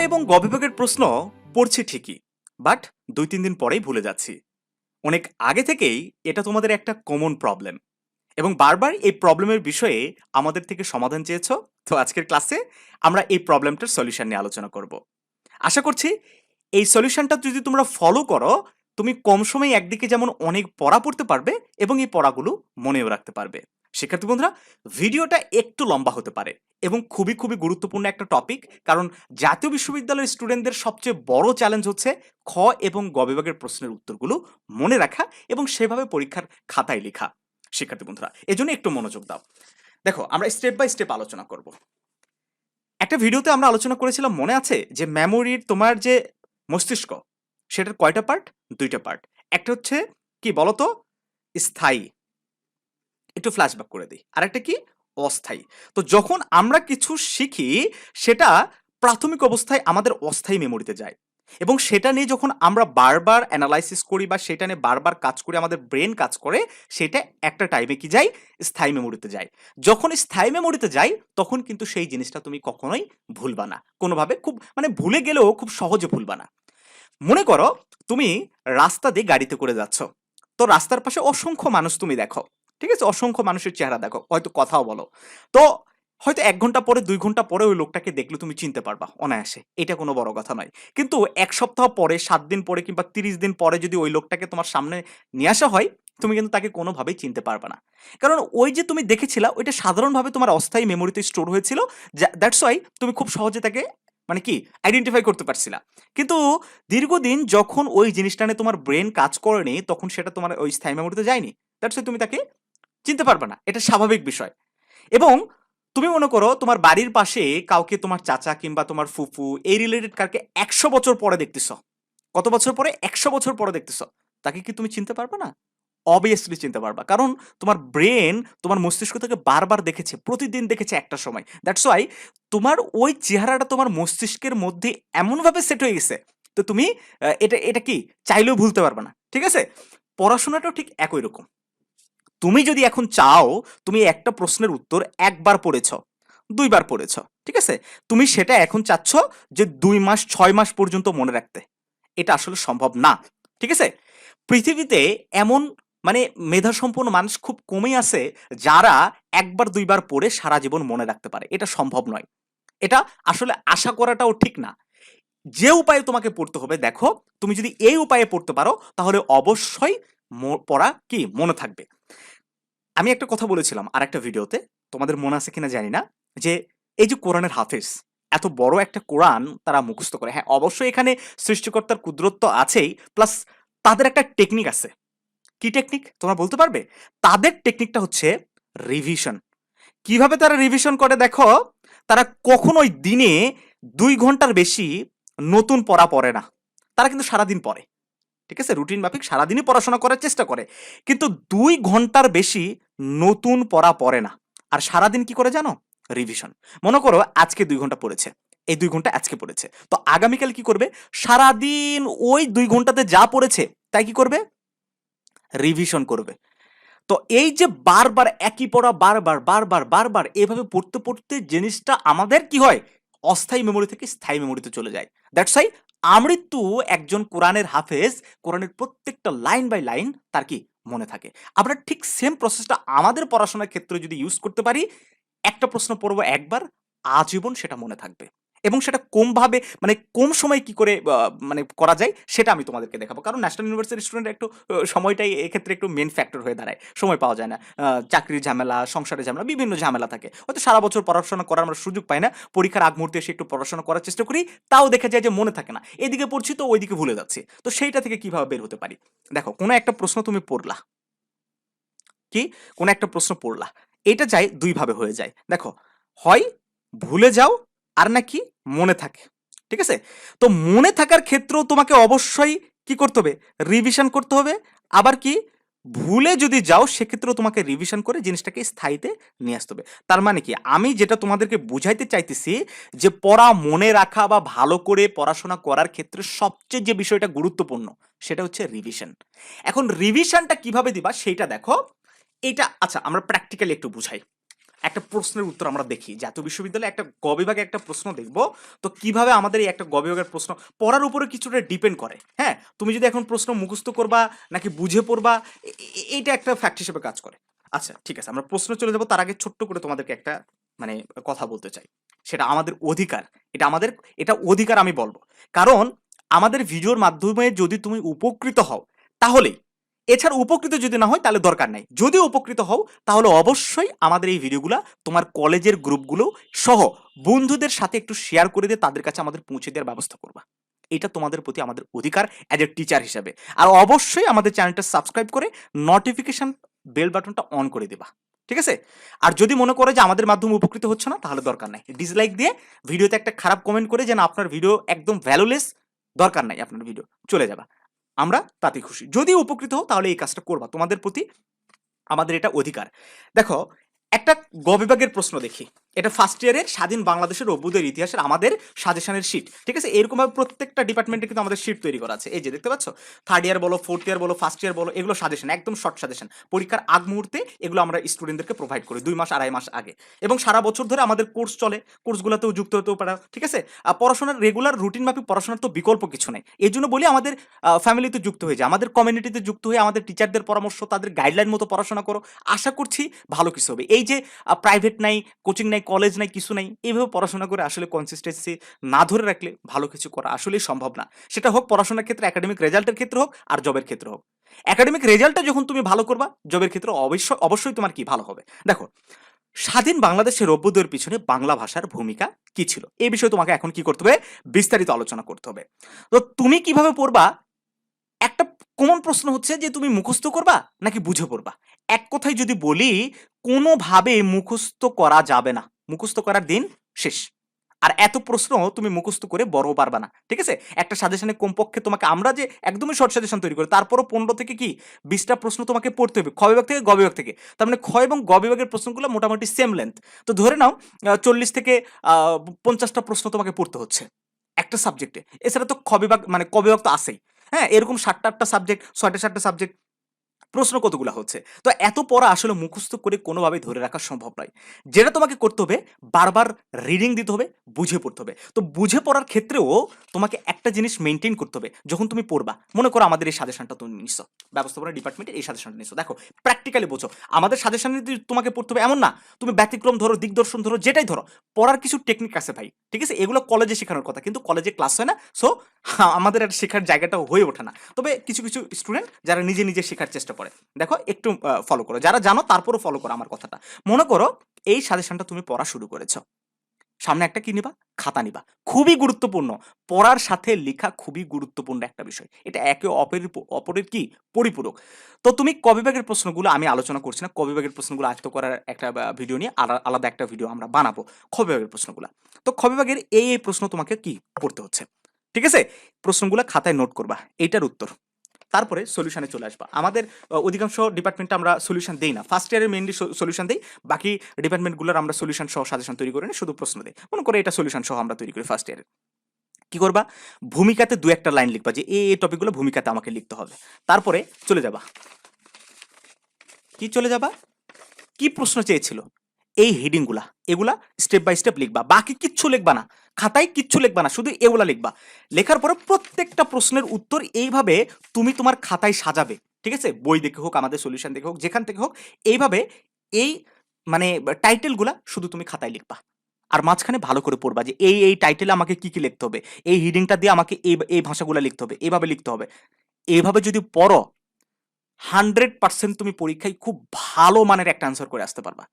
এবং গ বিভাগের প্রশ্ন পড়ছি ঠিকই, বাট 2-3 দিন পরেই ভুলে যাচ্ছি। অনেক আগে থেকেই এটা তোমাদের একটা কমন প্রবলেম এবং বারবার এই প্রবলেমের বিষয়ে আমাদের থেকে সমাধান চেয়েছো। তো আজকের ক্লাসে আমরা এই প্রবলেমটার সলিউশন নিয়ে আলোচনা করব। আশা করছি এই সলিউশনটা যদি তোমরা ফলো করো, তুমি কম সময়ে একদিকে যেমন অনেক পড়া পড়তে পারবে এবং এই পড়াগুলো মনেও রাখতে পারবে। শিক্ষার্থী বন্ধুরা, ভিডিওটা একটু লম্বা হতে পারে এবং খুবই খুবই গুরুত্বপূর্ণ একটা টপিক, কারণ জাতীয় বিশ্ববিদ্যালয়ের স্টুডেন্টদের সবচেয়ে বড় চ্যালেঞ্জ হচ্ছে খ এবং গ বিভাগের প্রশ্নের উত্তরগুলো মনে রাখা এবং সেভাবে পরীক্ষার খাতায় লেখা। শিক্ষার্থী বন্ধুরা, এজন্য একটু মনোযোগ দাও। দেখো, আমরা স্টেপ বাই স্টেপ আলোচনা করব। একটা ভিডিওতে আমরা আলোচনা করেছিলাম, মনে আছে, যে মেমোরির তোমার যে মস্তিষ্ক, সেটার কয়টা পার্ট? 2টা পার্ট। একটা হচ্ছে কি বলতো, স্থায়ী, একটু ফ্ল্যাশব্যাক করে দিই। আর একটা কি, অস্থায়ী। তো যখন আমরা কিছু শিখি, সেটা প্রাথমিক অবস্থায় আমাদের অস্থায়ী মেমোরিতে যায় এবং সেটা নিয়ে যখন আমরা বারবার অ্যানালাইসিস করি বা সেটা নিয়ে বারবার কাজ করি, আমাদের ব্রেন কাজ করে, সেটা একটা টাইমে কি যায়, স্থায়ী মেমোরিতে যায়। যখন স্থায়ী মেমোরিতে যায় তখন কিন্তু সেই জিনিসটা তুমি কখনোই ভুলবা না, কোনোভাবে, খুব মানে ভুলে গেলেও খুব সহজে ভুলবা না। মনে করো তুমি রাস্তা দিয়ে গাড়িতে করে যাচ্ছ, তো রাস্তার পাশে অসংখ্য মানুষ তুমি দেখো, ঠিক আছে, অসংখ্য মানুষের চেহারা দেখো, হয়তো কথাও বলো। তো হয়তো 1 ঘন্টা পরে 2 ঘন্টা পরে ওই লোকটাকে দেখলে তুমি চিনতে পারবা অনায়াসে, এটা কোনো বড় কথা নয়। কিন্তু 1 সপ্তাহ পরে, 7 দিন পরে কিংবা 30 দিন পরে যদি ওই লোকটাকে তোমার সামনে নিয়ে আসা হয়, তুমি কিন্তু তাকে কোনোভাবেই চিনতে পারবে না, কারণ ওই যে তুমি দেখেছিলা ওইটা সাধারণভাবে তোমার অস্থায়ী মেমোরিতে স্টোর হয়েছিল। দ্যাটস ওয়াই তুমি খুব সহজে তাকে মানে কি আইডেন্টিফাই করতে পারছিলা। কিন্তু দীর্ঘদিন যখন ওই জিনিসটা নিয়ে তোমার ব্রেন কাজ করেনি, তখন সেটা তোমার ওই স্থায়ী মেমোরিতে যায়নি। দ্যাটস ওয়াই তুমি তাকে চিনতে পারবে না, এটা স্বাভাবিক বিষয়। এবং তুমি মনে করো তোমার বাড়ির পাশে কাউকে, তোমার চাচা কিংবা তোমার ফুফু, এই রিলেটেড কাউকে 100 বছর পরে দেখতেছ। কত বছর পরে? 100 বছর পরে দেখতেছ। তাকে কি তুমি চিনতে পারবে না? অবভিয়াসলি চিনতে পারবা, কারণ তোমার ব্রেন তোমার মস্তিষ্ক থেকে বারবার দেখেছে, প্রতিদিন দেখেছে একটা সময়। দ্যাটস ওয়াই তোমার ওই চেহারাটা তোমার মস্তিষ্কের মধ্যে এমনভাবে সেট হয়ে গেছে, তো তুমি এটা এটা কি চাইলেও ভুলতে পারবে না, ঠিক আছে? পড়াশোনাটাও ঠিক একই রকম। তুমি যদি এখন চাও তুমি একটা প্রশ্নের উত্তর 1 বার পড়েছ, 2 বার পড়েছ, ঠিক আছে, তুমি সেটা এখন চাচ্ছ যে 2 মাস 6 মাস পর্যন্ত মনে রাখতে, এটা আসলে সম্ভব না, ঠিক আছে? পৃথিবীতে এমন মানে মেধাসম্পন্ন মানুষ খুব কমই আছে যারা 1 বার 2 বার পড়ে সারা জীবন মনে রাখতে পারে, এটা সম্ভব নয়। এটা আসলে আশা করাটাও ঠিক না। যে উপায়ে তোমাকে পড়তে হবে, দেখো, তুমি যদি এই উপায়ে পড়তে পারো তাহলে অবশ্যই পড়া কি মনে থাকবে। আমি একটা কথা বলেছিলাম আর একটা ভিডিওতে, তোমাদের মনে আছে কিনা জানি না, যে এই যে কোরআনের হাফেজ, এত বড় একটা কোরআন তারা মুখস্থ করে। হ্যাঁ, অবশ্যই এখানে সৃষ্টিকর্তার কুদরত আছেই, প্লাস তাদের একটা টেকনিক আছে। কি টেকনিক তোমরা বলতে পারবে? তাদের টেকনিকটা হচ্ছে রিভিশন। কিভাবে তারা রিভিশন করে দেখো, তারা কখনোই দিনে 2 ঘন্টার বেশি নতুন পড়া পড়ে না, তারা কিন্তু সারাদিন পড়ে, ঠিক আছে, রুটিন মাফিক সারাদিনই পড়াশোনা করার চেষ্টা করে, কিন্তু 2 ঘন্টার বেশি নতুন পড়া পড়ে না। আর সারাদিন কি করে জানো? রিভিশন। মনে করো আজকে 2 ঘন্টা পড়েছে, এই 2 ঘন্টা আজকে পড়েছে, তো আগামীকাল কি করবে? সারাদিন ওই 2 ঘন্টাতে যা পড়েছে তাই কি করবে? রিভিশন করবে। তো এই যে বারবার একই পড়া, বারবার বারবার বারবার এভাবে পড়তে পড়তে জিনিসটা আমাদের কি হয়, অস্থায়ী মেমোরি থেকে স্থায়ী মেমোরিতে চলে যায়। দ্যাটস ওয়াই আমৃত্যু একজন কোরআনের হাফেজ কোরআনের প্রত্যেকটা লাইন বাই লাইন তার কি মনে থাকে। আমরা ঠিক সেম প্রসেসটা আমাদের পড়াশোনার ক্ষেত্রে যদি ইউজ করতে পারি, একটা প্রশ্ন পড়বো একবার, আজীবন সেটা মনে থাকবে। এবং সেটা কমভাবে মানে কম সময় কি করে মানে করা যায় সেটা আমি তোমাদেরকে দেখাবো, কারণ ন্যাশনাল ইউনিভার্সিটির স্টুডেন্ট একটু সময়টাই এক্ষেত্রে একটু মেন ফ্যাক্টর হয়ে দাঁড়ায়, সময় পাওয়া যায় না, চাকরির ঝামেলা, সংসারের ঝামেলা, বিভিন্ন ঝামেলা থাকে, হয়তো সারা বছর পড়াশোনা করার আমরা সুযোগ পাই না, পরীক্ষার আগ মুহূর্তে এসে একটু পড়াশোনা করার চেষ্টা করি, তাও দেখা যায় যে মনে থাকে না, এদিকে পড়ছি তো ওইদিকে ভুলে যাচ্ছি। তো সেইটা থেকে কিভাবে বের হতে পারি? দেখো, কোনো একটা প্রশ্ন তুমি পড়লা, কি কোনো একটা প্রশ্ন পড়লা, এটা চাই 2 ভাবে হয়ে যায়। দেখো, হয় ভুলে যাও, আর নাকি মনে থাকে, ঠিক আছে? তো মনে থাকার ক্ষেত্রেও তোমাকে অবশ্যই কি করতে হবে? রিভিশন করতে হবে। আবার কি, ভুলে যদি যাও সেক্ষেত্রেও তোমাকে রিভিশন করে জিনিসটাকে স্থায়ীতে নিয়ে আসতে হবে। তার মানে কি, আমি যেটা তোমাদেরকে বুঝাইতে চাইতেছি, যে পড়া মনে রাখা বা ভালো করে পড়াশোনা করার ক্ষেত্রে সবচেয়ে যে বিষয়টা গুরুত্বপূর্ণ সেটা হচ্ছে রিভিশন। এখন রিভিশনটা কিভাবে দিবা সেইটা দেখো। এটা আচ্ছা, আমরা প্র্যাকটিক্যালি একটু বুঝাই। একটা প্রশ্নের উত্তর আমরা দেখি, জাতীয় বিশ্ববিদ্যালয়ে একটা গ বিভাগে একটা প্রশ্ন দেখব, তো কিভাবে আমাদের এই একটা গ বিভাগের প্রশ্ন পড়ার উপরে কিছুটা ডিপেন্ড করে। হ্যাঁ, তুমি যদি এখন প্রশ্ন মুখস্থ করবা নাকি বুঝে পড়বা, এইটা একটা ফ্যাক্ট হিসেবে কাজ করে। আচ্ছা ঠিক আছে, আমরা প্রশ্ন চলে যাবো, তার আগে ছোট্ট করে তোমাদেরকে একটা মানে কথা বলতে চাই। সেটা আমাদের অধিকার, এটা অধিকার আমি বলবো, কারণ আমাদের ভিডিওর মাধ্যমে যদি তুমি উপকৃত হও তাহলেই, এছাড়া উপকৃত যদি না হয় তাহলে দরকার নাই। যদি উপকৃত হও তাহলে অবশ্যই আমাদের এই ভিডিওগুলো তোমার কলেজের গ্রুপগুলো সহ বন্ধুদের সাথে একটু শেয়ার করে দিয়ে তাদের কাছে আমাদের পৌঁছে দেওয়ার ব্যবস্থা করবা। এটা তোমাদের প্রতি আমাদের অধিকার অ্যাজ এ টিচার হিসাবে। আর অবশ্যই আমাদের চ্যানেলটা সাবস্ক্রাইব করে নোটিফিকেশন বেল বাটনটা অন করে দেবা, ঠিক আছে? আর যদি মনে করে যে আমাদের মাধ্যমে উপকৃত হচ্ছে না, তাহলে দরকার নাই, ডিসলাইক দিয়ে ভিডিওতে একটা খারাপ কমেন্ট করে যে না আপনার ভিডিও একদম ভ্যালুলেস, দরকার নাই আপনার ভিডিও, চলে যাবা। আমরা তাতে খুশি। যদি উপকৃত হও তাহলে এই কাজটা করবা, তোমাদের প্রতি আমাদের এটা অধিকার। দেখো, একটা গ বিভাগের প্রশ্ন দেখি, এটা ফার্স্ট ইয়ারের স্বাধীন বাংলাদেশের অভ্যুদয়ের ইতিহাসের আমাদের সাজেশনের শীট, ঠিক আছে? এরকম ভাবে প্রত্যেকটা ডিপার্টমেন্টে কিন্তু আমাদের শীট তৈরি করা আছে, এই যে দেখতে পাচ্ছ, থার্ড ইয়ার বলো, ফোর্থ ইয়ার বলো, ফার্স্ট ইয়ার বলো, এগুলো সাজেশন, একদম শর্ট সাজেশন, পরীক্ষার আগ মুহূর্তে এগুলো আমরা স্টুডেন্টদেরকে প্রোভাইড করি 2 মাস 2.5 মাস আগে, এবং সারা বছর ধরে আমাদের কোর্স চলে, কোর্সগুলোতেও যুক্ত হতেও পারো, ঠিক আছে? পড়াশোনার রেগুলার রুটিন মাফিক পড়াশোনার তো বিকল্প কিছু নেই, এই জন্য বলি আমাদের ফ্যামিলিতে যুক্ত হয়ে যায়, আমাদের কমিউনিটিতে যুক্ত হয়ে আমাদের টিচারদের পরামর্শ, তাদের গাইডলাইন মতো পড়াশোনা করো, আশা করছি ভালো কিছু হবে। এই যে প্রাইভেট নাই, কোচিং নাই, কলেজ নাই, কিছু নাই, এইভাবে পড়াশোনা করে আসলে কনসিস্টেন্সি না ধরে রাখলে ভালো কিছু করা আসলেই সম্ভব না। সেটা হোক পড়াশোনার ক্ষেত্রে, একাডেমিক রেজাল্টের ক্ষেত্রে হোক, আর জবের ক্ষেত্রে হোক। একাডেমিক রেজাল্টটা যখন তুমি ভালো করবা, জবের ক্ষেত্রে অবশ্যই অবশ্যই তোমার কি ভালো হবে। দেখো, স্বাধীন বাংলাদেশের অভ্যুদয়ের পিছনে বাংলা ভাষার ভূমিকা কি ছিল, এই বিষয়ে তোমাকে এখন কি করতে হবে, বিস্তারিত আলোচনা করতে হবে। তো তুমি কিভাবে পড়বা, একটা কমন প্রশ্ন হচ্ছে যে তুমি মুখস্থ করবা নাকি বুঝে পড়বা। এক কথায় যদি বলি, কোনোভাবে মুখস্থ করা যাবে না, মুখস্থ করার দিন শেষ। আর এত প্রশ্ন তুমি মুখস্থ করে বড় পারবা না, ঠিক আছে? একটা সাজেশনে কমপক্ষে তোমাকে, আমরা যে একদমই শর্ট সাজেশন তৈরি করি, তারপরও 15 থেকে কি 20টা প্রশ্ন তোমাকে পড়তে হবে, খ বিভাগ থেকে গ বিভাগ থেকে। তার মানে খ এবং গ বিভাগের প্রশ্নগুলো মোটামুটি সেম লেন্থ। তো ধরে নাও 40 থেকে 50টা প্রশ্ন তোমাকে পড়তে হচ্ছে একটা সাবজেক্টে। এছাড়া তো খ বিভাগ মানে ক বিভাগ তো আছেই। হ্যাঁ, এরকম 7টা-8টা সাবজেক্ট, 6টা-7টা সাবজেক্ট, প্রশ্ন কতগুলো হচ্ছে। তো এত পড়া আসলে মুখস্থ করে কোনোভাবেই ধরে রাখা সম্ভব নয়। যেটা তোমাকে করতে হবে, বারবার রিডিং দিতে হবে, বুঝে পড়তে হবে। তো বুঝে পড়ার ক্ষেত্রেও তোমাকে একটা জিনিস মেনটেন করতে হবে। যখন তুমি পড়বা, মনে করো আমাদের এই সাজেশনটা তুমি নিচ্ছ, ব্যবস্থাপনা ডিপার্টমেন্টে এই সাজেশনটা নিচ্ছ, দেখো প্র্যাকটিক্যালি বোঝো। আমাদের সাজেশনে তোমাকে পড়তে হবে এমন না, তুমি ব্যতিক্রম ধরো, দিগদর্শন ধরো, যেটাই ধরো, পড়ার কিছু টেকনিক আছে ভাই, ঠিক আছে? এগুলো কলেজে শেখানোর কথা, কিন্তু কলেজে ক্লাস হয় না, সো আমাদের আর শেখার জায়গাটাও হয়ে ওঠে না। তবে কিছু কিছু স্টুডেন্ট যারা নিজে নিজে শেখার চেষ্টা করে, দেখো একটু ফলো করো, যারা জানো তারপরও ফলো করো আমার কথাটা। মনে করো এই সাজেশনটা তুমি পড়া শুরু করেছো, সামনে একটা কি নিবা, খাতা নিবা, খুবই গুরুত্বপূর্ণ। পড়ার সাথে লেখা খুবই গুরুত্বপূর্ণ একটা বিষয়, এটা একে অপরের কি পরিপূরক। তো তুমি ক বিভাগের প্রশ্নগুলো আমি আলোচনা করছি না, ক বিভাগের প্রশ্নগুলো আয়ত্ত করার একটা ভিডিও নিয়ে আলাদা একটা ভিডিও আমরা বানাবো খ বিভাগের প্রশ্নগুলো। তো খ বিভাগের এই প্রশ্ন তোমাকে কি পড়তে হচ্ছে, ঠিক আছে? প্রশ্নগুলো খাতায় নোট করবা, এইটার উত্তর, তারপরে সলিউশনে চলে আসবা। আমাদের অধিকাংশ ডিপার্টমেন্টে আমরা সলিউশন দেই না, ফার্স্ট ইয়ারে মেইনলি সলিউশন দেই, বাকি ডিপার্টমেন্টগুলোর আমরা সলিউশন সহ সাজেশন তৈরি করে না, শুধু প্রশ্ন দেই। মনে করে এটা সলিউশন সহ আমরা তৈরি করি ফার্স্ট ইয়ারে। কি করবা, ভূমিকাতে 2-1টা লাইন লিখবা যে এই টপিকগুলো ভূমিকাতে আমাকে লিখতে হবে। তারপরে চলে যাবা, কি চলে যাবা, কি প্রশ্ন চেয়েছিল, এই হেডিংগুলা, এগুলা স্টেপ বাই স্টেপ লিখবা, বাকি কিচ্ছু লিখবা না, খাতায় কিচ্ছু লিখবা না, শুধু এগুলা লিখবা। লেখার পরে প্রত্যেকটা প্রশ্নের উত্তর এইভাবে তুমি তোমার খাতায় সাজাবে, ঠিক আছে? বই দেখে হোক, আমাদের সলিউশন দেখে হোক, যেখান থেকে হোক, এইভাবে এই মানে টাইটেলগুলা শুধু তুমি খাতায় লিখবা। আর মাঝখানে ভালো করে পড়বা যে এই টাইটেলে আমাকে কি কি লিখতে হবে, এই হিডিংটা দিয়ে আমাকে এই ভাষাগুলো লিখতে হবে, এইভাবে লিখতে হবে। এইভাবে যদি পড়ো, 100% তুমি পরীক্ষায় খুব ভালো মানের একটা অ্যান্সার করে আসতে পারবা।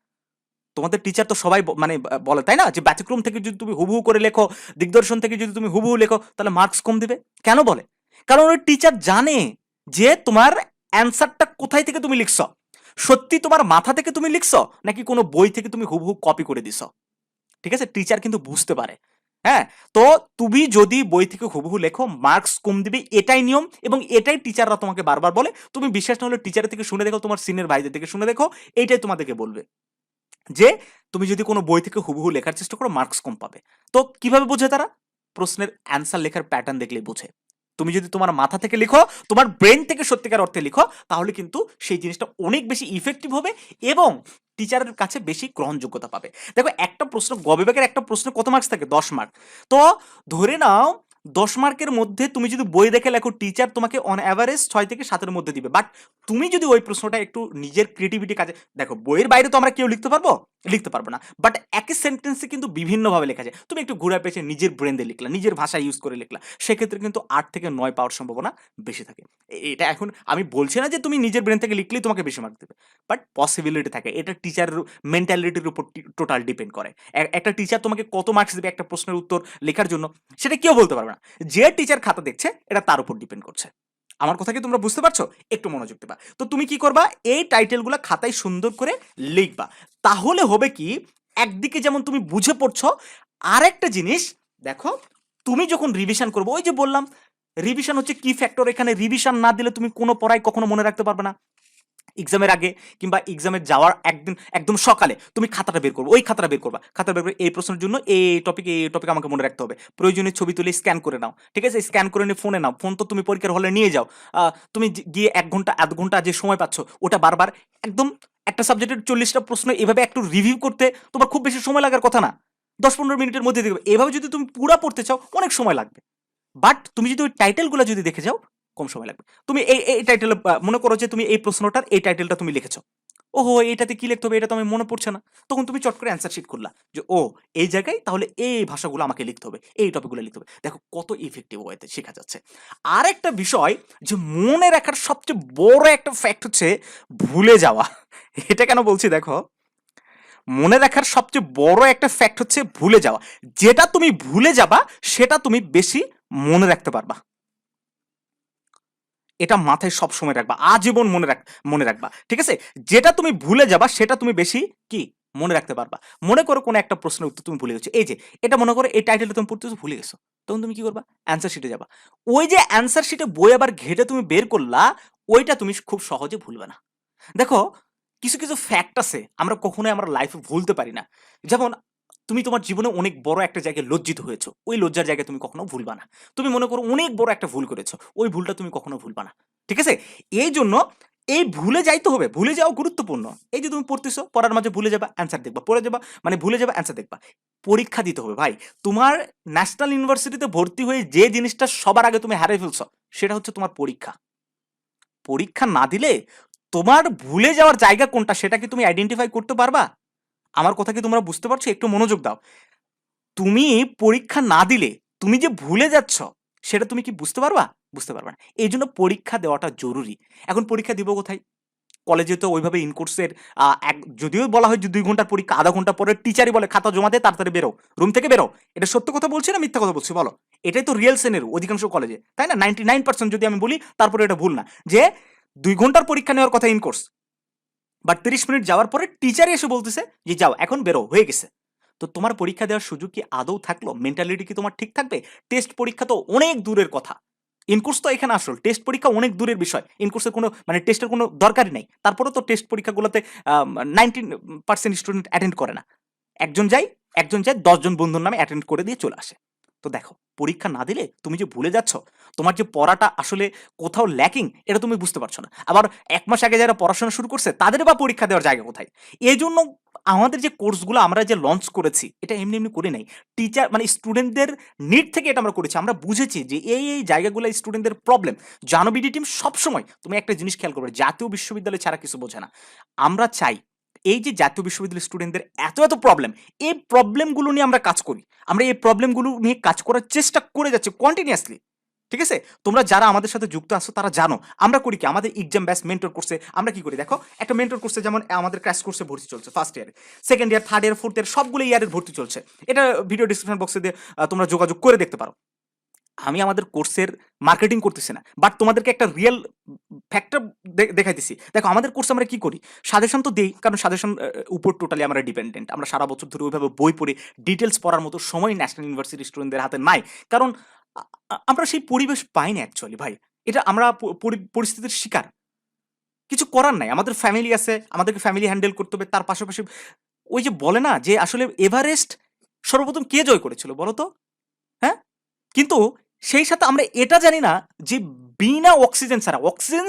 তোমাদের টিচার তো সবাই মানে বলে, তাই না, যে ব্যতিক্রম থেকে যদি তুমি হুবহু করে লেখো, দিগদর্শন থেকে যদি তুমি হুবহু লেখো, তাহলে মার্কস কম দিবে। কেন বলে? কারণ ওই টিচার জানে যে তোমার অ্যান্সারটা কোথায় থেকে তুমি লিখছো, সত্যি তোমার মাথা থেকে তুমি লিখছো নাকি কোনো বই থেকে তুমি হুবহু কপি করে দিছো, ঠিক আছে? টিচার কিন্তু বুঝতে পারে। হ্যাঁ, তো তুমি যদি বই থেকে হুবহু লেখো, মার্কস কম দিবে, এটাই নিয়ম, এবং এটাই টিচাররা তোমাকে বারবার বলে। তুমি বিশ্বাস না হলে টিচারের থেকে শুনে দেখো, তোমার সিনিয়র ভাইদের থেকে শুনে দেখো, এইটাই তোমাদেরকে বলবে যে তুমি যদি কোনো বই থেকে হুবহু লেখার চেষ্টা করো, মার্কস কম পাবে। তো কিভাবে বোঝে তারা? প্রশ্নের অ্যান্সার লেখার প্যাটার্ন দেখলেই বোঝে। তুমি যদি তোমার মাথা থেকে লিখো, তোমার ব্রেন থেকে সত্যিকার অর্থে লিখো, তাহলে কিন্তু সেই জিনিসটা অনেক বেশি ইফেক্টিভ হবে, এবং টিচারের কাছে বেশি গ্রহণযোগ্যতা পাবে। দেখো একটা প্রশ্ন, গ বিভাগের একটা প্রশ্ন কত মার্কস থাকে? 10 মার্ক। তো ধরে নাও 10 মার্কের মধ্যে তুমি যদি বই দেখে লেখো, টিচার তোমাকে অন অ্যাভারেজ 6 থেকে 7 এর মধ্যে দিবে। বাট তুমি যদি ওই প্রশ্নটা একটু নিজের ক্রিয়েটিভিটি কাজে, দেখো বইয়ের বাইরে তো আমরা কেউ লিখতে পারবো? লিখতে পারবো না। বাট একই সেন্টেন্সে কিন্তু বিভিন্নভাবে লেখা যায়। তুমি একটু ঘুরে পেঁচে নিজের ব্রেন দিয়ে লিখলা, নিজের ভাষা ইউজ করে লিখলা, সেক্ষেত্রে কিন্তু 8 থেকে 9 পাওয়ার সম্ভাবনা বেশি থাকে। এটা এখন আমি বলছি না যে তুমি নিজের ব্রেন থেকে লিখলেই তোমাকে বেশি মার্ক দেবে, বাট পসিবিলিটি থাকে। এটা টিচারের মেন্টালিটির উপর টোটাল ডিপেন্ড করে। একটা টিচার তোমাকে কত মার্কস দেবে একটা প্রশ্নের উত্তর লেখার জন্য, সেটা কেউ বলতে পারবে না। যে টিচার খাতা দেখছে এটা তার উপর ডিপেন্ড করছে। আমার কথা কি তোমরা বুঝতে পারছো? একটু মনোযোগ দেবা। তো তুমি কি করবা, এই টাইটেলগুলো খাতায় সুন্দর করে লিখবা। তাহলে হবে কি, একদিকে যেমন তুমি বুঝে পড়ছো, আরেকটা জিনিস দেখো, তুমি যখন রিভিশন করবো, ওই যে বললাম রিভিশন হচ্ছে কি ফ্যাক্টর। এখানে রিভিশন না দিলে তুমি কোনো পড়াই কখনো মনে রাখতে পারবে না। এক্সামের আগে কিংবা এক্সামে যাওয়ার একদিন একদম সকালে তুমি খাতাটা বের করবে, ওই খাতাটা বের করবা, খাতা বের করে এই প্রশ্নের জন্য এই টপিক আমাকে মনে রাখতে হবে। প্রয়োজনীয় ছবি তুলে স্ক্যান করে নাও, ঠিক আছে? স্ক্যান করে নিয়ে ফোনে নাও, ফোন তো তুমি পরীক্ষার হলে নিয়ে যাও। তুমি গিয়ে 1 ঘন্টা 1 ঘন্টা যে সময় পাচ্ছ, ওটা বারবার একদম একটা সাবজেক্টের 40টা প্রশ্ন এভাবে একটু রিভিউ করতে তোমার খুব বেশি সময় লাগার কথা না, 10-15 মিনিটের মধ্যে দেখবে। এভাবে যদি তুমি পুরা পড়তে চাও অনেক সময় লাগবে। বাট তুমি যদি ওই টাইটেলগুলো যদি দেখে যাও, কম সময় লাগবে। তুমি এই টাইটেল, মনে করো যে তুমি এই প্রশ্নটার এই টাইটেলটা তুমি লিখেছো, ওহো এইটাতে কি লিখতে হবে এটা তো আমি মনে পড়ছে না, তখন তুমি চট করে অ্যান্সার শিট করলা যে ও এই জায়গায় তাহলে এই ভাষাগুলো আমাকে লিখতে হবে, এই টপিকগুলো লিখতে হবে। দেখো কত ইফেক্টিভ ওয়েতে শেখা যাচ্ছে। আর একটা বিষয়, যে মনে রাখার সবচেয়ে বড় একটা ফ্যাক্ট হচ্ছে ভুলে যাওয়া। এটা কেন বলছি দেখো, মনে রাখার সবচেয়ে বড় একটা ফ্যাক্ট হচ্ছে ভুলে যাওয়া। যেটা তুমি ভুলে যাবা সেটা তুমি বেশি মনে রাখতে পারবা। এটা মাথায় সব সময় রাখবা, আজীবন মনে রাখবা, ঠিক আছে? যেটা তুমি ভুলে যাবা সেটা তুমি বেশি কি মনে রাখতে পারবা। মনে করো কোনো একটা প্রশ্নের উত্তর তুমি ভুলে গেছো, এই যে এটা মনে করো এই টাইটেলটা তুমি পড়তেছো ভুলে গেছো, তখন তুমি কি করবা? অ্যান্সার শিটে যাবা। ওই যে অ্যান্সার শিটে বই আবার ঘেটে তুমি বের করলা, ওইটা তুমি খুব সহজে ভুলবে না। দেখো কিছু কিছু ফ্যাক্ট আছে আমরা কখনোই আমরা লাইফে ভুলতে পারি না। যেমন তুমি তোমার জীবনে অনেক বড় একটা জায়গায় লজ্জিত হয়েছো, ওই লজ্জার জায়গায় তুমি কখনো ভুলবা না। তুমি মনে করো অনেক বড় একটা ভুল করেছো, ওই ভুলটা তুমি কখনো ভুলবা না, ঠিক আছে? এই জন্য এই ভুলে যাইতে হবে, ভুলে যাওয়া গুরুত্বপূর্ণ। এই যে তুমি পড়তেছো, পড়ার মাঝে ভুলে যাবা, অ্যান্সার দেখবা, পড়ে যাবা মানে ভুলে যাবা, অ্যান্সার দেখবা। পরীক্ষা দিতে হবে ভাই। তোমার ন্যাশনাল ইউনিভার্সিটিতে ভর্তি হয়ে যে জিনিসটা সবার আগে তুমি হারিয়ে ফেলছো, সেটা হচ্ছে তোমার পরীক্ষা। পরীক্ষা না দিলে তোমার ভুলে যাওয়ার জায়গা কোনটা সেটা কি তুমি আইডেন্টিফাই করতে পারবা? আমার কথা কি তোমরা বুঝতে পারছো? একটু মনোযোগ দাও। তুমি পরীক্ষা না দিলে তুমি যে ভুলে যাচ্ছ সেটা তুমি কি বুঝতে পারবা? বুঝতে পারবা না। এই জন্য পরীক্ষা দেওয়াটা জরুরি। এখন পরীক্ষা দিব কোথায়? কলেজে তো ওইভাবে ইনকোর্সের যদিও বলা হয় যে 2 ঘন্টার পরীক্ষা, আধা ঘন্টা পরে টিচারই বলে খাতা জমা দিয়ে তাড়াতাড়ি বেরো, রুম থেকে বেরো। এটা সত্য কথা বলছি না মিথ্যা কথা বলছি বলো? এটাই তো রিয়েল সিনারিও অধিকাংশ কলেজে, তাই না? 99% যদি আমি বলি তারপরে এটা ভুল না, যে 2 ঘন্টার পরীক্ষা নেওয়ার কথা ইনকোর্স, বাট 30 মিনিট যাওয়ার পরে টিচারই এসে বলতেছে যে যাও এখন বেরো, হয়ে গেছে। তো তোমার পরীক্ষা দেওয়ার সুযোগ কি আদৌ থাকলো? মেন্টালিটি কি তোমার ঠিক থাকবে? টেস্ট পরীক্ষা তো অনেক দূরের কথা, ইনকোর্স তো এখানে আসল। টেস্ট পরীক্ষা অনেক দূরের বিষয়, ইনকোর্সের কোনো মানে টেস্টের কোনো দরকারই নাই। তারপরে তো টেস্ট পরীক্ষাগুলোতে 90% স্টুডেন্ট অ্যাটেন্ড করে না। একজন যায় 10 জন বন্ধুর নামে অ্যাটেন্ড করে দিয়ে চলে আসে। তো দেখো পরীক্ষা না দিলে তুমি যে ভুলে যাচ্ছ, তোমার যে পড়াটা আসলে কোথাও ল্যাকিং এটা তুমি বুঝতে পারছো না। আবার 1 মাস আগে যারা পড়াশোনা শুরু করছে তাদের বা পরীক্ষা দেওয়ার জায়গা কোথায়? এই জন্য আমাদের যে কোর্সগুলো আমরা যে লঞ্চ করেছি এটা এমনি এমনি করে নাই। টিচার মানে স্টুডেন্টদের নিড থেকে এটা আমরা করেছি। আমরা বুঝেছি যে এই জায়গাগুলো স্টুডেন্টদের প্রবলেম। জানোবিডি টিম সবসময়, তুমি একটা জিনিস খেয়াল করবে, জাতীয় বিশ্ববিদ্যালয় ছাড়া কিছু বোঝে না। আমরা চাই এই যে জাতীয় বিশ্ববিদ্যালয়ের স্টুডেন্টদের এত প্রবলেম, এই প্রবলেমগুলো নিয়ে আমরা কাজ করি। আমরা এই প্রবলেমগুলো নিয়ে কাজ করার চেষ্টা করে যাচ্ছি কন্টিনিউয়াসলি, ঠিক আছে? তোমরা যারা আমাদের সাথে যুক্ত আছো তারা জানো আমরা করি কি। আমাদের এক্সাম ব্যাচ মেন্টর কোর্সে আমরা কি করি দেখো, একটা মেন্টর কোর্সে যেমন আমাদের ক্র্যাশ কোর্সে ভর্তি চলছে, ফার্স্ট ইয়ারে, second year, third year, fourth year সবগুলো ইয়ারের ভর্তি চলছে। এটা ভিডিও ডিসক্রিপশন বক্সে দিয়ে তোমরা যোগাযোগ করে দেখতে পারো। আমি আমাদের কোর্সের মার্কেটিং করতেছি না, বাট তোমাদেরকে একটা রিয়েল ফ্যাক্টর দেখাইতেছি। দেখো আমাদের কোর্স আমরা কি করি, সাজেশন তো দেই, কারণ সাজেশন উপর টোটালি আমরা ডিপেন্ডেন্ট। আমরা সারা বছর ধরে ওইভাবে বই পড়ে ডিটেলস পড়ার মতো সময় ন্যাশনাল ইউনিভার্সিটি স্টুডেন্টদের হাতে নাই, কারণ আমরা সেই পরিবেশ পাই না অ্যাকচুয়ালি ভাই। এটা আমরা পরিস্থিতির শিকার, কিছু করার নাই। আমাদের ফ্যামিলি আছে, আমাদেরকে ফ্যামিলি হ্যান্ডেল করতে হবে, তার পাশাপাশি ওই যে বলে না যে আসলে এভারেস্ট সর্বপ্রথম কে জয় করেছিল বলো তো? হ্যাঁ, কিন্তু সেই সাথে আমরা এটা জানি না যে বিনা অক্সিজেন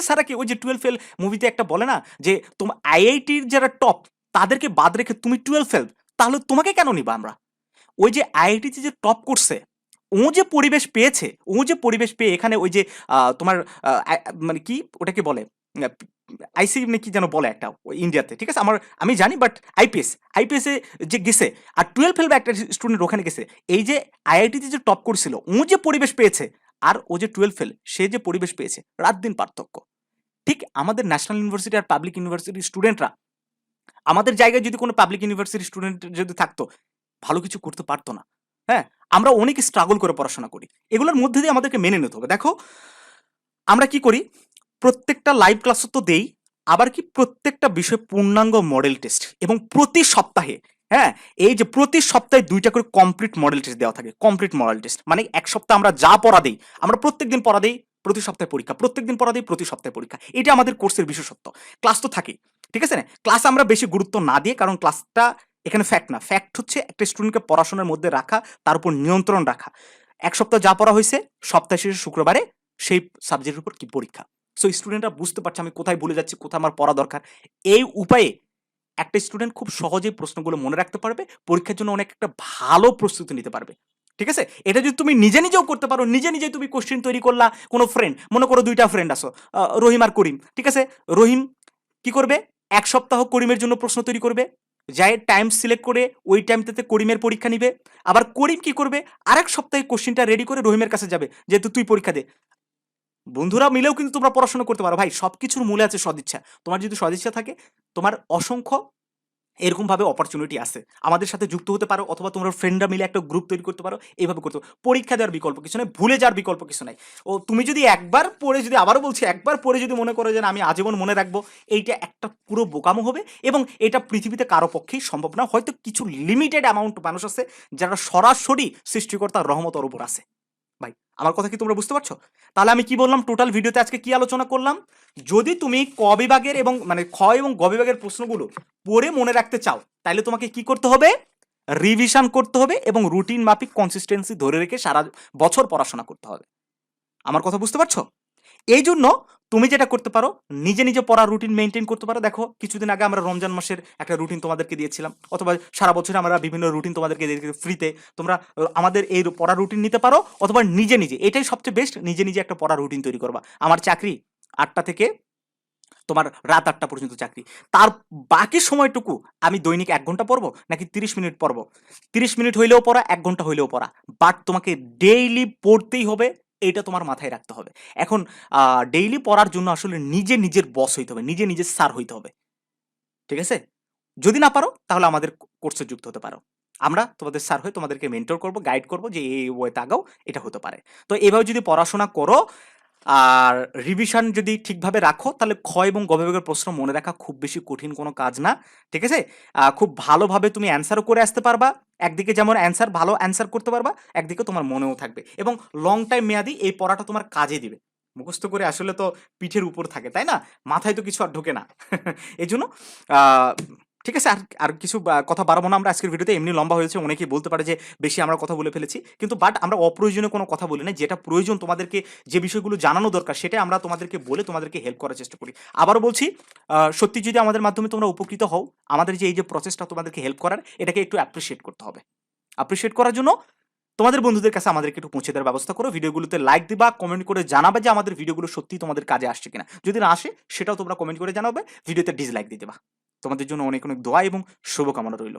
ছাড়া কি ওই যে 12 ফেল মুভিতে একটা বলে না যে তোমার আইআইটির যারা টপ তাদেরকে বাদ রেখে তুমি 12 ফেল, তাহলে তোমাকে কেন নিবা আমরা? ওই যে আইআইটিতে যে টপ করছে, ও যে পরিবেশ পেয়েছে, ও যে পরিবেশ পেয়ে এখানে ওই যে তোমার মানে কি ওটাকে বলে আইসি মানে কি যেন বলে একটা ইন্ডিয়াতে, ঠিক আছে, আমি জানি, বাট আইপিএস এ যে গেছে আর 12 ফেলবে একটা স্টুডেন্ট ওখানে গেছে, এই যে আইআইটিতে যে টপ করছিল ও যে পরিবেশ পেয়েছে আর ও যে 12 ফেল সে যে পরিবেশ পেয়েছে, রাত দিন পার্থক্য। ঠিক আমাদের ন্যাশনাল ইউনিভার্সিটি আর পাবলিক ইউনিভার্সিটির স্টুডেন্টরা, আমাদের জায়গায় যদি কোনো পাবলিক ইউনিভার্সিটির স্টুডেন্ট যদি থাকতো, ভালো কিছু করতে পারতো না। হ্যাঁ, আমরা অনেক স্ট্রাগল করে পড়াশোনা করি, এগুলোর মধ্যে দিয়ে আমাদেরকে মেনে নিতে হবে। দেখো আমরা কি করি, প্রত্যেকটা লাইভ ক্লাসও তো দেই, আবার কি প্রত্যেকটা বিষয় পূর্ণাঙ্গ মডেল টেস্ট, এবং প্রতি সপ্তাহে, হ্যাঁ, এই যে প্রতি সপ্তাহে 2টা করে কমপ্লিট মডেল টেস্ট দেওয়া থাকে। কমপ্লিট মডেল টেস্ট মানে এক সপ্তাহ আমরা যা পড়া দেই, আমরা প্রত্যেকদিন পড়া দেই, প্রতি সপ্তাহে পরীক্ষা, প্রত্যেকদিন পড়া দেই, প্রতি সপ্তাহে পরীক্ষা। এটা আমাদের কোর্সের বিশেষত্ব। ক্লাস তো থাকেই, ঠিক আছে না, ক্লাস আমরা বেশি গুরুত্ব না দিয়ে, কারণ ক্লাসটা এখানে ফ্যাক্ট না, ফ্যাক্ট হচ্ছে একটা স্টুডেন্টকে পড়াশোনার মধ্যে রাখা, তার উপর নিয়ন্ত্রণ রাখা। এক সপ্তাহ যা পড়া হয়েছে, সপ্তাহ শেষে শুক্রবারে সেই সাবজেক্টের উপর কি পরীক্ষা। সো স্টুডেন্টরা বুঝতে পারছে আমি কোথায় ভুলে যাচ্ছি, কোথায় আমার পড়া দরকার। এই উপায়ে একটা স্টুডেন্ট খুব সহজেই প্রশ্নগুলো মনে রাখতে পারবে, পরীক্ষার জন্য অনেক একটা ভালো প্রস্তুতি নিতে পারবে। ঠিক আছে, এটা যদি তুমি নিজে নিজেও করতে পারো, নিজে নিজে তুমি কোশ্চেন তৈরি করলা, কোনো ফ্রেন্ড, মনে করো 2টা ফ্রেন্ড আসো, রহিম আর করিম, ঠিক আছে, রহিম কি করবে, এক সপ্তাহ করিমের জন্য প্রশ্ন তৈরি করবে, যাই টাইম সিলেক্ট করে ওই টাইমটাতে করিমের পরীক্ষা নিবে। আবার করিম কি করবে, আরেক সপ্তাহে কোশ্চেনটা রেডি করে রহিমের কাছে যাবে, যেহেতু তুই পরীক্ষা দে। বন্ধুরা মিলেও কিন্তু তোমরা পড়াশোনা করতে পারো ভাই, সবকিছুর মূলে আছে সদিচ্ছা। তোমার যদি সদিচ্ছা থাকে, তোমার অসংখ্য এরকম ভাবে অপরচুনিটি আছে, আমাদের সাথে যুক্ত হতে পারো, অথবা তোমরা ফ্রেন্ডরা মিলে একটা গ্রুপ তৈরি করতে পারো, এইভাবে করতে পারো। পরীক্ষা দেওয়ার বিকল্প কিছু নাই, ভুলে যাওয়ার বিকল্প কিছু নাই। ও তুমি যদি একবার পড়ে, যদি আবারও বলছি, একবার পড়ে যদি মনে করো যে না, আমি আজীবন মনে রাখবো, এইটা একটা পুরো বোকামো হবে, এবং এটা পৃথিবীতে কারো পক্ষেই সম্ভব না। হয়তো কিছু লিমিটেড অ্যামাউন্ট মানুষ আছে যারা সরাসরি সৃষ্টিকর্তার রহমতের উপর আছে। ভাই আমার কথা কি তোমরা বুঝতে পারছো? তাহলে আমি কি বললাম, টোটাল ভিডিওতে আজকে কি আলোচনা করলাম, যদি তুমি ক বিভাগের এবং মানে খ এবং গ বিভাগের প্রশ্নগুলো পড়ে মনে রাখতে চাও, তাহলে তোমাকে কি করতে হবে, রিভিশন করতে হবে, এবং রুটিন মাফিক কনসিস্টেন্সি ধরে রেখে সারা বছর পড়াশোনা করতে হবে। আমার কথা বুঝতে পারছো? এই জন্য তুমি যেটা করতে পারো, নিজে নিজে পড়ার রুটিন মেনটেন করতে পারো। দেখো কিছুদিন আগে আমরা রমজান মাসের একটা রুটিন তোমাদেরকে দিয়েছিলাম, অথবা সারা বছর আমরা বিভিন্ন রুটিন তোমাদেরকে ফ্রিতে, তোমরা আমাদের এই পড়ার রুটিন নিতে পারো, অথবা নিজে নিজে, এটাই সবচেয়ে বেস্ট, নিজে নিজে একটা পড়ার রুটিন তৈরি করবা। আমার চাকরি 8টা থেকে তোমার রাত 8টা পর্যন্ত চাকরি, তার বাকি সময়টুকু আমি দৈনিক 1 ঘন্টা পড়বো নাকি 30 মিনিট পড়বো, 30 মিনিট হইলেও পড়া, 1 ঘন্টা হইলেও পড়া, বাট তোমাকে ডেইলি পড়তেই হবে, এইটা তোমার মাথায় রাখতে হবে। এখন ডেইলি পড়ার জন্য আসলে নিজে নিজের বস হইতে হবে, নিজে নিজের স্যার হইতে হবে, ঠিক আছে? যদি না পারো তাহলে আমাদের কোর্সে যুক্ত হতে পারো, আমরা তোমাদের স্যার হয়ে তোমাদেরকে মেন্টর করব, গাইড করব যে এই ওয়েতে আগাও, এটা হতে পারে। তো এভাবে যদি পড়াশোনা করো আর রিভিশন যদি ঠিকভাবে রাখো, তাহলে খ এবং গ বিভাগের প্রশ্ন মনে রাখা খুব বেশি কঠিন কোনো কাজ না, ঠিক আছে? খুব ভালোভাবে তুমি অ্যান্সারও করে আসতে পারবা, একদিকে যেমন অ্যান্সার ভালো অ্যান্সার করতে পারবা, একদিকে তোমার মনেও থাকবে, এবং লং টাইম মেয়াদি এই পড়াটা তোমার কাজে দিবে। মুখস্থ করে আসলে তো পিঠের উপর থাকে, তাই না, মাথায় তো কিছু আর ঢোকে না। এই জন্য ঠিক আছে, আর আর কিছু কথা বাড়াবো না আমরা আজকের ভিডিওতে, এমনি লম্বা হয়েছে, অনেকেই বলতে পারে যে বেশি আমরা কথা বলে ফেলেছি, কিন্তু বাট আমরা অপ্রয়োজনীয় কোনো কথা বলি না, যেটা প্রয়োজন তোমাদেরকে, যে বিষয়গুলো জানানো দরকার সেটা আমরা তোমাদেরকে বলে তোমাদেরকে হেল্প করার চেষ্টা করি। আবারও বলছি, সত্যি যদি আমাদের মাধ্যমে তোমরা উপকৃত হও, আমাদের যে এই যে প্রসেসটা তোমাদেরকে হেল্প করার, এটাকে একটু অ্যাপ্রিসিয়েট করতে হবে। অ্যাপ্রিসিয়েট করার জন্য তোমাদের বন্ধুদের কাছে আমাদেরকে একটু পৌঁছে দেওয়ার ব্যবস্থা করো, ভিডিওগুলোতে লাইক দিবা, কমেন্ট করে জানাবে যে আমাদের ভিডিওগুলো সত্যি তোমাদের কাজে আসছে কিনা, যদি না আসে সেটাও তোমরা কমেন্ট করে জানাবে, ভিডিওতে ডিসলাইক দিয়ে দেবা। তোমাদের জন্য অনেক অনেক দোয়া এবং শুভকামনা রইল।